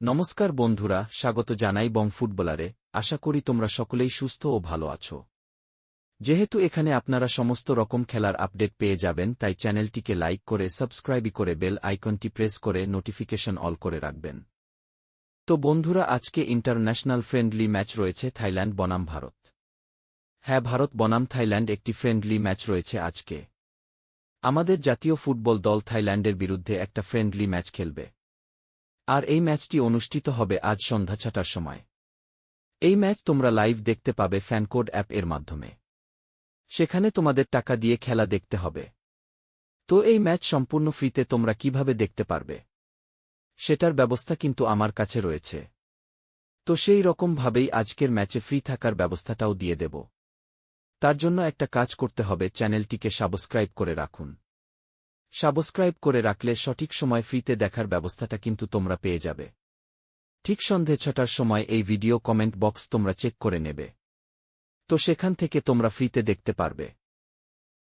নমস্কার বন্ধুরা, স্বাগত জানাই বং ফুটবলারে। আশা করি তোমরা সকলেই সুস্থ ও ভালো আছো। যেহেতু এখানে আপনারা সমস্ত রকম খেলার আপডেট পেয়ে যাবেন, তাই চ্যানেলটিকে লাইক করে সাবস্ক্রাইব করে বেল আইকনটি প্রেস করে নোটিফিকেশন অল করে রাখবেন। তো বন্ধুরা, আজকে ইন্টারন্যাশনাল ফ্রেন্ডলি ম্যাচ রয়েছে থাইল্যান্ড বনাম ভারত। হ্যাঁ, ভারত বনাম থাইল্যান্ড একটি ফ্রেন্ডলি ম্যাচ রয়েছে আজকে। আমাদের জাতীয় ফুটবল দল থাইল্যান্ডের বিরুদ্ধে একটা ফ্রেন্ডলি ম্যাচ খেলবে। আর এই ম্যাচটি অনুষ্ঠিত হবে আজ সন্ধ্যা ৬টার সময়। এই ম্যাচ তোমরা লাইভ দেখতে পাবে ফ্যানকোড অ্যাপ এর মাধ্যমে। সেখানে তোমাদের টাকা দিয়ে খেলা দেখতে হবে। তো এই ম্যাচ সম্পূর্ণ ফ্রিতে তোমরা কিভাবে দেখতে পারবে, সেটার ব্যবস্থা কিন্তু আমার কাছে রয়েছে। তো সেই রকমভাবেই আজকের ম্যাচে ফ্রি থাকার ব্যবস্থাটাও দিয়ে দেব। তার জন্য একটা কাজ করতে হবে, চ্যানেলটিকে সাবস্ক্রাইব করে রাখুন। সাবস্ক্রাইব করে রাখলে সঠিক সময় ফ্রিতে দেখার ব্যবস্থাটা কিন্তু তোমরা পেয়ে যাবে। ঠিক সন্ধে ৬টার সময় এই ভিডিও কমেন্ট বক্স তোমরা চেক করে নেবে। তো সেখান থেকে তোমরা ফ্রিতে দেখতে পারবে।